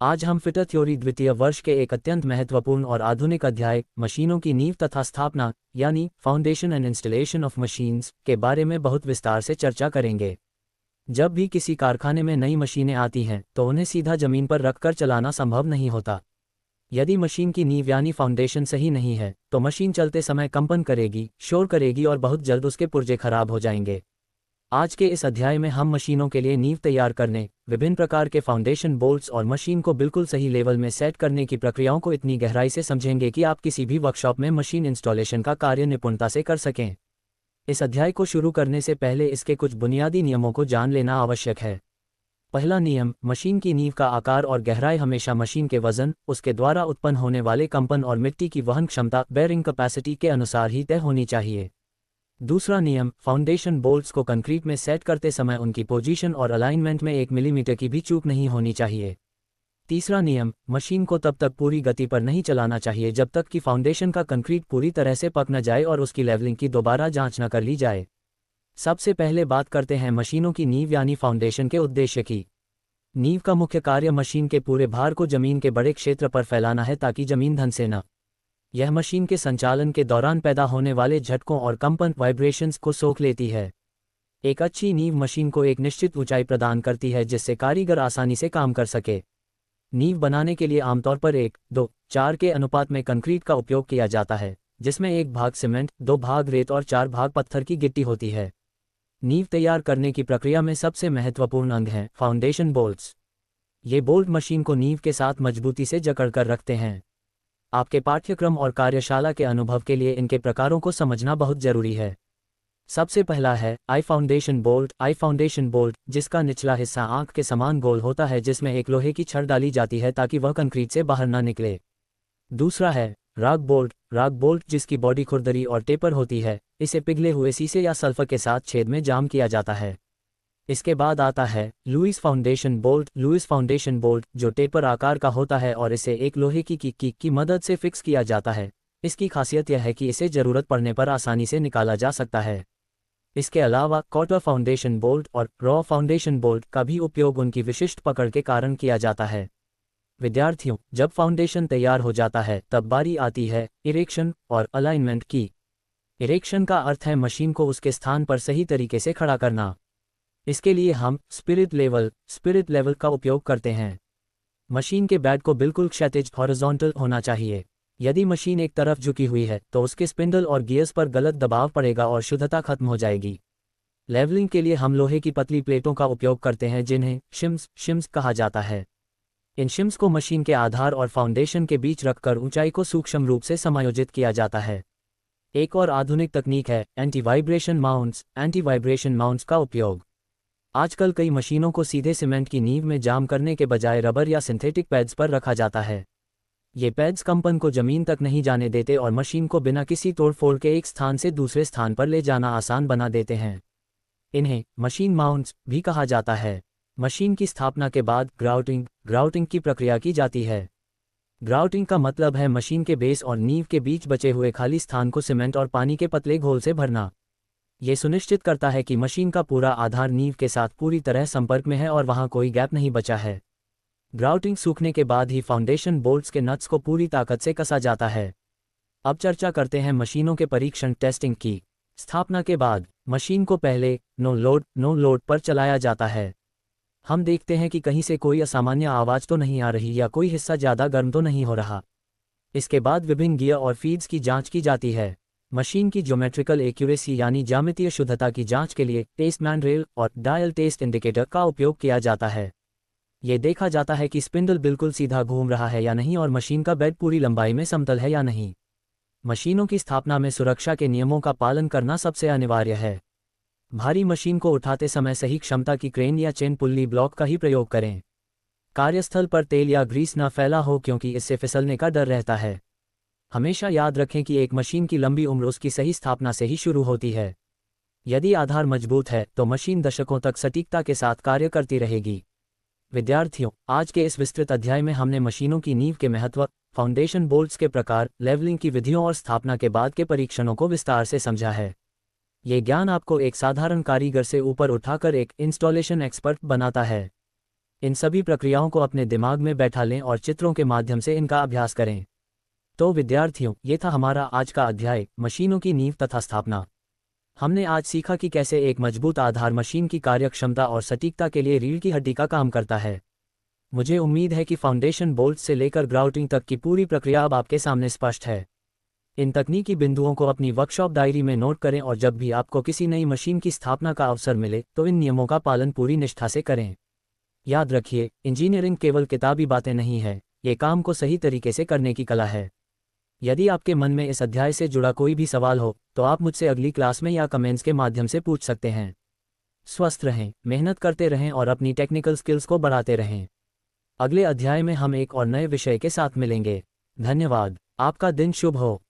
आज हम fitter theory द्वितीय वर्ष के एक अत्यंत महत्वपूर्ण और आधुनिक अध्याय मशीनों की नींव तथा स्थापना यानी foundation and installation of machines के बारे में बहुत विस्तार से चर्चा करेंगे। जब भी किसी कारखाने में नई मशीनें आती हैं तो उन्हें सीधा जमीन पर रखकर चलाना संभव नहीं होता। यदि मशीन की नींव यानी फाउंडेशन सही नहीं है तो मशीन चलते समय कंपन करेगी, शोर करेगी और बहुत जल्द उसके पुर्जे खराब हो जाएंगे। आज के इस अध्याय में हम मशीनों के लिए नींव तैयार करने, विभिन्न प्रकार के फाउंडेशन बोल्ट्स और मशीन को बिल्कुल सही लेवल में सेट करने की प्रक्रियाओं को इतनी गहराई से समझेंगे कि आप किसी भी वर्कशॉप में मशीन इंस्टॉलेशन का कार्य निपुणता से कर सकें। इस अध्याय को शुरू करने से पहले इसके कुछ बुनियादी नियमों को जान लेना आवश्यक है। पहला नियम, मशीन की नींव का आकार और गहराई हमेशा मशीन के वजन, उसके द्वारा उत्पन्न होने वाले कंपन और मिट्टी की वहन क्षमता बेयरिंग कैपेसिटी के अनुसार ही तय होनी चाहिए। दूसरा नियम, फाउंडेशन बोल्ट्स को कंक्रीट में सेट करते समय उनकी पोजीशन और अलाइनमेंट में 1 मिलीमीटर की भी चूक नहीं होनी चाहिए। तीसरा नियम, मशीन को तब तक पूरी गति पर नहीं चलाना चाहिए जब तक कि फाउंडेशन का कंक्रीट पूरी तरह से पक न जाए और उसकी लेवलिंग की दोबारा जांच न कर ली जाए। सबसे पहले बात करते हैं मशीनों की नींव यानी फाउंडेशन के उद्देश्य की। नींव का मुख्य कार्य मशीन के पूरे भार को जमीन के बड़े क्षेत्र पर फैलाना है ताकि जमीन धंसे न। यह मशीन के संचालन के दौरान पैदा होने वाले झटकों और कंपन वाइब्रेशंस को सोख लेती है। एक अच्छी नींव मशीन को एक निश्चित ऊंचाई प्रदान करती है जिससे कारीगर आसानी से काम कर सके। नींव बनाने के लिए आमतौर पर 1:2:4 के अनुपात में कंक्रीट का उपयोग किया जाता है, जिसमें 1 भाग सीमेंट, 2 भाग रेत और 4 भाग पत्थर की गिट्टी होती है। नींव तैयार करने की प्रक्रिया में सबसे महत्वपूर्ण अंग हैं फाउंडेशन बोल्ट्स। ये बोल्ट मशीन को नींव के साथ मजबूती से जकड़कर रखते हैं। आपके पाठ्यक्रम और कार्यशाला के अनुभव के लिए इनके प्रकारों को समझना बहुत जरूरी है। सबसे पहला है आई फाउंडेशन बोल्ट। आई फाउंडेशन बोल्ट, जिसका निचला हिस्सा आंख के समान गोल होता है, जिसमें एक लोहे की छड़ डाली जाती है ताकि वह कंक्रीट से बाहर न निकले। दूसरा है राग बोल्ट। राग बोल्ट, जिसकी बॉडी खुरदरी और टेपर होती है, इसे पिघले हुए शीशे या सल्फर के साथ छेद में जाम किया जाता है। इसके बाद आता है Lewis foundation bolt. Lewis foundation bolt, जो टेपर आकार का होता है और इसे एक लोहे की कीक की मदद से फिक्स किया जाता है। इसकी खासियत यह है कि इसे जरूरत पड़ने पर आसानी से निकाला जा सकता है। इसके अलावा कॉटर फाउंडेशन बोल्ट और रॉ फाउंडेशन बोल्ट का भी उपयोग उनकी विशिष्ट पकड़ के कारण किया जाता है। विद्यार्थियों, जब फाउंडेशन तैयार हो जाता है तब बारी आती है इरेक्शन और अलाइनमेंट की। इरेक्शन का अर्थ है मशीन को उसके स्थान पर सही तरीके से खड़ा करना। इसके लिए हम स्पिरिट लेवल का उपयोग करते हैं। मशीन के बेड को बिल्कुल क्षैतिज हॉरिजॉन्टल होना चाहिए। यदि मशीन एक तरफ झुकी हुई है तो उसके स्पिंडल और गियर्स पर गलत दबाव पड़ेगा और शुद्धता खत्म हो जाएगी। लेवलिंग के लिए हम लोहे की पतली प्लेटों का उपयोग करते हैं जिन्हें शिम्स कहा जाता है। इन शिम्स को मशीन के आधार और फाउंडेशन के बीच रखकर ऊंचाई को सूक्ष्म रूप से समायोजित किया जाता है। एक और आधुनिक तकनीक है एंटी वाइब्रेशन माउंट्स का उपयोग। आजकल कई मशीनों को सीधे सीमेंट की नींव में जाम करने के बजाय रबर या सिंथेटिक पैड्स पर रखा जाता है। ये पैड्स कंपन को जमीन तक नहीं जाने देते और मशीन को बिना किसी तोड़फोड़ के एक स्थान से दूसरे स्थान पर ले जाना आसान बना देते हैं। इन्हें मशीन माउंट्स भी कहा जाता है। मशीन की स्थापना के बाद ग्राउटिंग की प्रक्रिया की जाती है। ग्राउटिंग का मतलब है मशीन के बेस और नींव के बीच बचे हुए खाली स्थान को सीमेंट और पानी के पतले घोल से भरना। ये सुनिश्चित करता है कि मशीन का पूरा आधार नींव के साथ पूरी तरह संपर्क में है और वहां कोई गैप नहीं बचा है। ग्राउटिंग सूखने के बाद ही फाउंडेशन बोल्ट्स के नट्स को पूरी ताकत से कसा जाता है। अब चर्चा करते हैं मशीनों के परीक्षण टेस्टिंग की। स्थापना के बाद मशीन को पहले नो लोड पर चलाया जाता है। हम देखते हैं कि कहीं से कोई असामान्य आवाज तो नहीं आ रही या कोई हिस्सा ज़्यादा गर्म तो नहीं हो रहा। इसके बाद विभिन्न गियर और फीड्स की जांच की जाती है। मशीन की ज्योमेट्रिकल एक्यूरेसी यानी ज्यामितीय शुद्धता की जांच के लिए टेस्टमैन रेल और डायल टेस्ट इंडिकेटर का उपयोग किया जाता है। ये देखा जाता है कि स्पिंडल बिल्कुल सीधा घूम रहा है या नहीं और मशीन का बेड पूरी लंबाई में समतल है या नहीं। मशीनों की स्थापना में सुरक्षा के नियमों का पालन करना सबसे अनिवार्य है। भारी मशीन को उठाते समय सही क्षमता की क्रेन या चेन पुल्ली ब्लॉक का ही प्रयोग करें। कार्यस्थल पर तेल या ग्रीस न फैला हो क्योंकि इससे फिसलने का डर रहता है। हमेशा याद रखें कि एक मशीन की लंबी उम्र उसकी सही स्थापना से ही शुरू होती है। यदि आधार मजबूत है तो मशीन दशकों तक सटीकता के साथ कार्य करती रहेगी। विद्यार्थियों, आज के इस विस्तृत अध्याय में हमने मशीनों की नींव के महत्व, फाउंडेशन बोल्ट्स के प्रकार, लेवलिंग की विधियों और स्थापना के बाद के परीक्षणों को विस्तार से समझा है। ये ज्ञान आपको एक साधारण कारीगर से ऊपर उठाकर एक इंस्टॉलेशन एक्सपर्ट बनाता है। इन सभी प्रक्रियाओं को अपने दिमाग में बैठा लें और चित्रों के माध्यम से इनका अभ्यास करें। तो विद्यार्थियों, ये था हमारा आज का अध्याय, मशीनों की नींव तथा स्थापना। हमने आज सीखा कि कैसे एक मजबूत आधार मशीन की कार्यक्षमता और सटीकता के लिए रीढ़ की हड्डी का काम करता है। मुझे उम्मीद है कि फाउंडेशन बोल्ट से लेकर ग्राउटिंग तक की पूरी प्रक्रिया अब आपके सामने स्पष्ट है। इन तकनीकी बिंदुओं को अपनी वर्कशॉप डायरी में नोट करें और जब भी आपको किसी नई मशीन की स्थापना का अवसर मिले तो इन नियमों का पालन पूरी निष्ठा से करें। याद रखिए, इंजीनियरिंग केवल किताबी बातें नहीं है, ये काम को सही तरीके से करने की कला है। यदि आपके मन में इस अध्याय से जुड़ा कोई भी सवाल हो तो आप मुझसे अगली क्लास में या कमेंट्स के माध्यम से पूछ सकते हैं। स्वस्थ रहें, मेहनत करते रहें और अपनी टेक्निकल स्किल्स को बढ़ाते रहें। अगले अध्याय में हम एक और नए विषय के साथ मिलेंगे। धन्यवाद। आपका दिन शुभ हो।